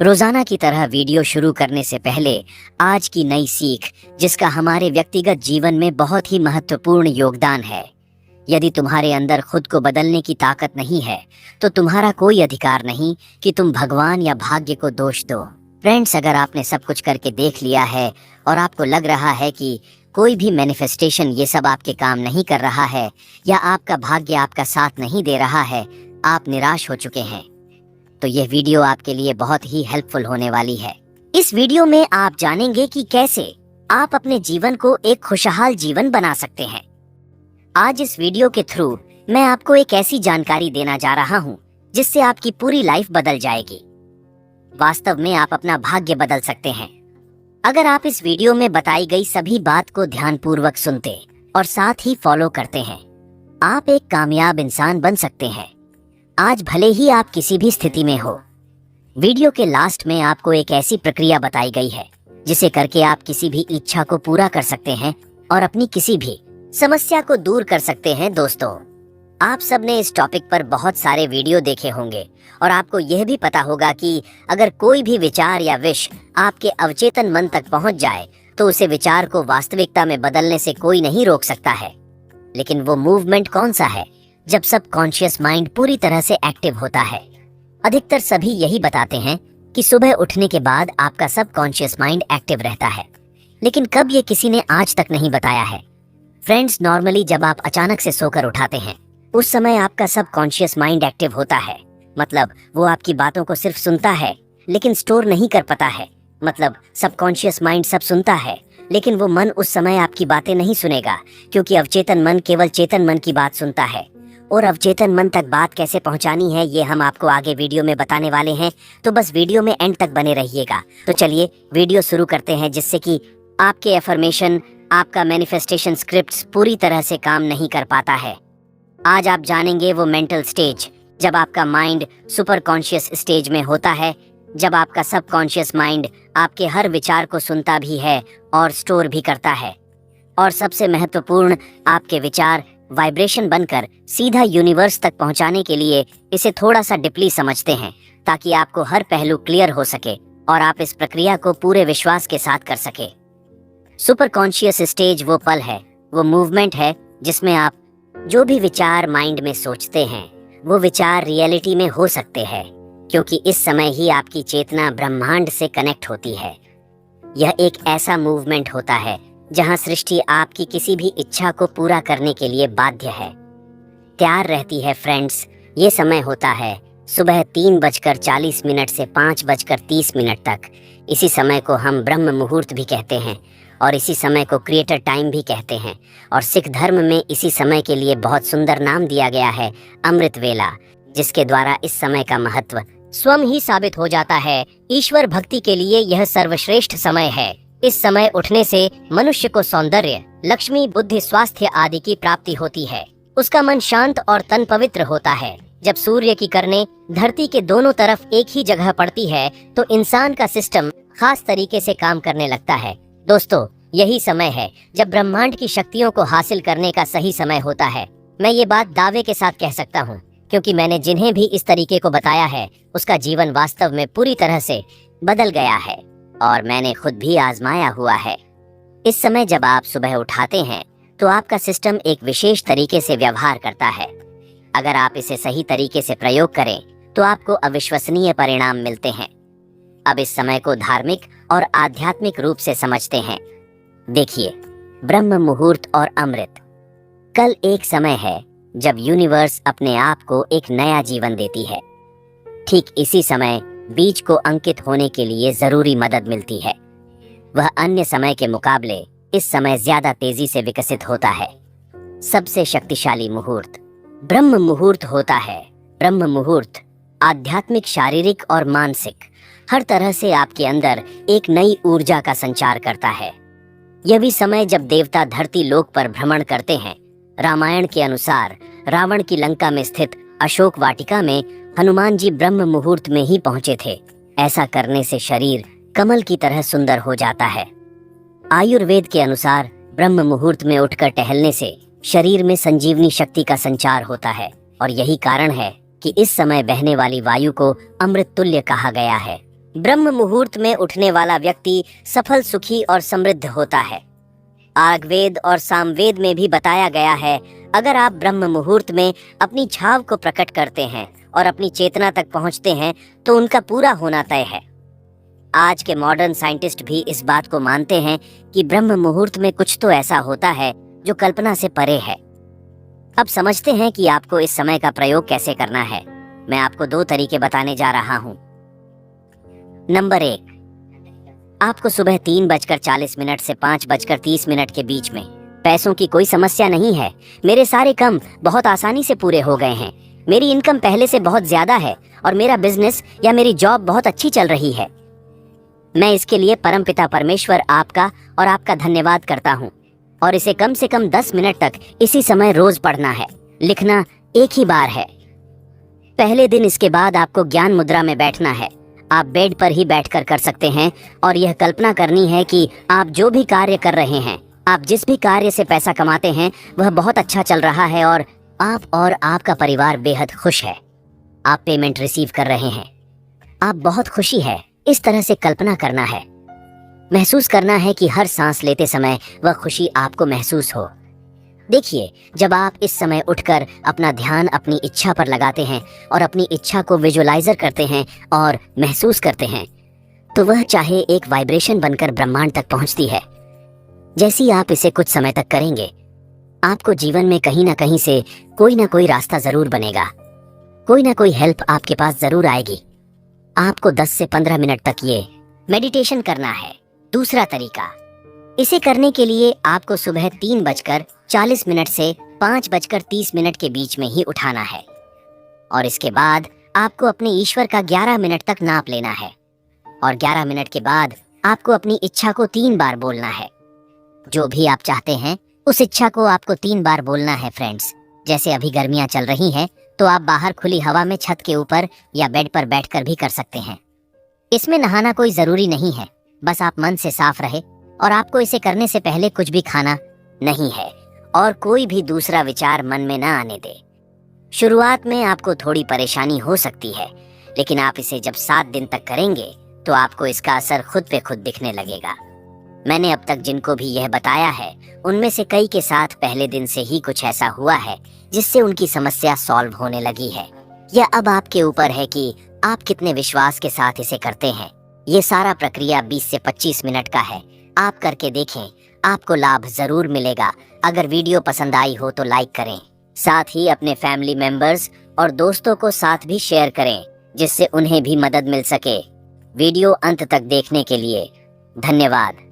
रोजाना की तरह वीडियो शुरू करने से पहले आज की नई सीख, जिसका हमारे व्यक्तिगत जीवन में बहुत ही महत्वपूर्ण योगदान है। यदि तुम्हारे अंदर खुद को बदलने की ताकत नहीं है तो तुम्हारा कोई अधिकार नहीं कि तुम भगवान या भाग्य को दोष दो। फ्रेंड्स, अगर आपने सब कुछ करके देख लिया है और आपको लग रहा है कि कोई भी मैनिफेस्टेशन ये सब आपके काम नहीं कर रहा है या आपका भाग्य आपका साथ नहीं दे रहा है, आप निराश हो चुके हैं, तो यह वीडियो आपके लिए बहुत ही हेल्पफुल होने वाली है। इस वीडियो में आप जानेंगे कि कैसे आप अपने जीवन को एक खुशहाल जीवन बना सकते हैं। आज इस वीडियो के थ्रू मैं आपको एक ऐसी जानकारी देना जा रहा हूँ जिससे आपकी पूरी लाइफ बदल जाएगी। वास्तव में आप अपना भाग्य बदल सकते हैं अगर आप इस वीडियो में बताई गई सभी बात को ध्यानपूर्वक सुनते और साथ ही फॉलो करते हैं। आप एक कामयाब इंसान बन सकते हैं, आज भले ही आप किसी भी स्थिति में हो। वीडियो के लास्ट में आपको एक ऐसी प्रक्रिया बताई गई है जिसे करके आप किसी भी इच्छा को पूरा कर सकते हैं और अपनी किसी भी समस्या को दूर कर सकते हैं। दोस्तों, आप सबने इस टॉपिक पर बहुत सारे वीडियो देखे होंगे और आपको यह भी पता होगा कि अगर कोई भी विचार या विश आपके अवचेतन मन तक पहुंच जाए तो उसे विचार को वास्तविकता में बदलने से कोई नहीं रोक सकता है। लेकिन वो मूवमेंट कौन सा है जब सबकॉन्शियस माइंड पूरी तरह से एक्टिव होता है? अधिकतर सभी यही बताते हैं कि सुबह उठने के बाद आपका सबकॉन्शियस माइंड एक्टिव रहता है, लेकिन कब ये किसी ने आज तक नहीं बताया है। फ्रेंड्स, नॉर्मली जब आप अचानक से सोकर उठाते हैं उस समय आपका सबकॉन्शियस माइंड एक्टिव होता है। मतलब वो आपकी बातों को सिर्फ सुनता है लेकिन स्टोर नहीं कर पाता है। मतलब सबकॉन्शियस माइंड सब सुनता है लेकिन वो मन उस समय आपकी बातें नहीं सुनेगा, क्योंकि अवचेतन मन केवल चेतन मन की बात सुनता है। और अवचेतन मन तक बात कैसे पहुंचानी है ये हम आपको आगे वीडियो में बताने वाले हैं, तो बस वीडियो में एंड तक बने रहिएगा। तो चलिए वीडियो शुरू करते हैं, जिससे कि आपके एफर्मेशन, आपका मैनिफेस्टेशन स्क्रिप्ट्स पूरी तरह से काम नहीं कर पाता है। आज आप जानेंगे वो मेंटल स्टेज जब आपका माइंड सुपर कॉन्शियस स्टेज में होता है, जब आपका सबकॉन्शियस माइंड आपके हर विचार को सुनता भी है और स्टोर भी करता है। और सबसे महत्वपूर्ण, आपके विचार वाइब्रेशन बनकर सीधा यूनिवर्स तक पहुंचाने के लिए इसे थोड़ा सा डीपली समझते हैं, ताकि आपको हर पहलू क्लियर हो सके और आप इस प्रक्रिया को पूरे विश्वास के साथ कर सके। सुपर कॉन्शियस स्टेज वो पल है, वो मूवमेंट है जिसमें आप जो भी विचार माइंड में सोचते हैं वो विचार रियलिटी में हो सकते हैं, क्योंकि इस समय ही आपकी चेतना ब्रह्मांड से कनेक्ट होती है। यह एक ऐसा मूवमेंट होता है जहां सृष्टि आपकी किसी भी इच्छा को पूरा करने के लिए बाध्य है, तैयार रहती है। फ्रेंड्स, ये समय होता है सुबह 3:40 से 5:30 तक। इसी समय को हम ब्रह्म मुहूर्त भी कहते हैं और इसी समय को क्रिएटर टाइम भी कहते हैं। और सिख धर्म में इसी समय के लिए बहुत सुंदर नाम दिया गया है, अमृत वेला, जिसके द्वारा इस समय का महत्व स्वयं ही साबित हो जाता है। ईश्वर भक्ति के लिए यह सर्वश्रेष्ठ समय है। इस समय उठने से मनुष्य को सौंदर्य, लक्ष्मी, बुद्धि, स्वास्थ्य आदि की प्राप्ति होती है। उसका मन शांत और तन पवित्र होता है। जब सूर्य की किरणें धरती के दोनों तरफ एक ही जगह पड़ती है तो इंसान का सिस्टम खास तरीके से काम करने लगता है। दोस्तों, यही समय है जब ब्रह्मांड की शक्तियों को हासिल करने का सही समय होता है। मैं ये बात दावे के साथ कह सकता हूँ, क्योंकि मैंने जिन्हें भी इस तरीके को बताया है उसका जीवन वास्तव में पूरी तरह से बदल गया है और मैंने खुद भी आजमाया हुआ है। इस समय जब आप सुबह उठाते हैं तो आपका सिस्टम एक विशेष तरीके से व्यवहार करता है। अगर आप इसे सही तरीके से प्रयोग करें तो आपको अविश्वसनीय परिणाम मिलते हैं। अब इस समय को धार्मिक और आध्यात्मिक रूप से समझते हैं। देखिए, ब्रह्म मुहूर्त और अमृत। कल एक समय है जब यूनिवर्स अपने आप को एक नया जीवन देती है। ठीक इसी समय बीज को अंकित होने के लिए जरूरी मदद मिलती है। वह अन्य समय के मुकाबले इस समय ज्यादा तेजी से विकसित होता है। सबसे शक्तिशाली मुहूर्त ब्रह्म मुहूर्त होता है। ब्रह्म मुहूर्त आध्यात्मिक, शारीरिक और मानसिक हर तरह से आपके अंदर एक नई ऊर्जा का संचार करता है। यह भी समय जब देवता धरती लोक पर भ्रमण करते हैं। रामायण के अनुसार रावण की लंका में स्थित अशोक वाटिका में हनुमान जी ब्रह्म मुहूर्त में ही पहुंचे थे। ऐसा करने से शरीर कमल की तरह सुंदर हो जाता है। आयुर्वेद के अनुसार ब्रह्म मुहूर्त में उठकर टहलने से शरीर में संजीवनी शक्ति का संचार होता है और यही कारण है कि इस समय बहने वाली वायु को अमृत तुल्य कहा गया है। ब्रह्म मुहूर्त में उठने वाला व्यक्ति सफल, सुखी और समृद्ध होता है। आर्गवेद और सामवेद में भी बताया गया है, अगर आप ब्रह्म मुहूर्त में अपनी छाव को प्रकट करते हैं और अपनी चेतना तक पहुंचते हैं तो उनका पूरा होना तय है। आज के मॉडर्न साइंटिस्ट भी इस बात को मानते हैं कि ब्रह्म मुहूर्त में कुछ तो ऐसा होता है जो कल्पना से परे है। अब समझते हैं कि आपको इस समय का प्रयोग कैसे करना है। मैं आपको 2 तरीके बताने जा रहा हूं। नंबर 1, आपको सुबह 3:40 से 5:30 के बीच में, पैसों की कोई समस्या नहीं है। मेरे सारे काम बहुत आसानी से पूरे हो गए हैं। मेरी इनकम पहले से बहुत ज्यादा है और मेरा बिजनेस या मेरी जॉब बहुत अच्छी चल रही है। मैं इसके लिए परमपिता परमेश्वर आपका और आपका धन्यवाद करता हूँ। और इसे कम से कम 10 मिनट तक इसी समय रोज पढ़ना है। लिखना एक ही बार है। पहले दिन इसके बाद आपको ज्ञान मुद्रा में बैठना है। आप बेड पर ही बैठकर कर सकते हैं और यह कल्पना करनी है कि आप जो भी कार्य कर रहे हैं, आप जिस भी कार्य से पैसा कमाते हैं, वह बहुत अच्छा चल रहा है और आप और आपका परिवार बेहद खुश है। आप पेमेंट रिसीव कर रहे हैं, आप बहुत खुशी है। इस तरह से कल्पना करना है। महसूस करना है कि हर सांस लेते समय वह खुशी आपको महसूस हो। देखिए, जब आप इस समय उठकर अपना ध्यान अपनी इच्छा पर लगाते हैं और अपनी इच्छा को विजुअलाइजर करते हैं और महसूस करते हैं, तो वह चाहे एक वाइब्रेशन बनकर ब्रह्मांड तक पहुंचती है। जैसे ही आप इसे कुछ समय तक करेंगे, आपको जीवन में कहीं ना कहीं से कोई ना कोई रास्ता जरूर बनेगा, कोई ना कोई हेल्प आपके पास जरूर आएगी। आपको 10 से 15 मिनट तक ये मेडिटेशन करना है। दूसरा तरीका, इसे करने के लिए आपको सुबह 3:40 से 5:30 के बीच में ही उठाना है और इसके बाद आपको अपने ईश्वर का 11 मिनट तक नाप लेना है और 11 मिनट के बाद आपको अपनी इच्छा को 3 बार बोलना है। जो भी आप चाहते हैं उस इच्छा को आपको 3 बार बोलना है फ्रेंड्स। जैसे अभी गर्मियां चल रही हैं तो आप बाहर खुली हवा में छत के ऊपर या बेड पर बैठकर भी कर सकते हैं। इसमें नहाना कोई जरूरी नहीं है, बस आप मन से साफ रहे और आपको इसे करने से पहले कुछ भी खाना नहीं है और कोई भी दूसरा विचार मन में ना आने दे। शुरुआत में आपको थोड़ी परेशानी हो सकती है, लेकिन आप इसे जब 7 दिन तक करेंगे तो आपको इसका असर खुद पे खुद दिखने लगेगा। मैंने अब तक जिनको भी यह बताया है, उनमें से कई के साथ पहले दिन से ही कुछ ऐसा हुआ है जिससे उनकी समस्या सॉल्व होने लगी है। यह अब आपके ऊपर है कि आप कितने विश्वास के साथ इसे करते हैं। ये सारा प्रक्रिया 20 से 25 मिनट का है। आप करके देखें, आपको लाभ जरूर मिलेगा। अगर वीडियो पसंद आई हो तो लाइक करें, साथ ही अपने फैमिली मेंबर्स और दोस्तों को साथ भी शेयर करें, जिससे उन्हें भी मदद मिल सके। वीडियो अंत तक देखने के लिए धन्यवाद।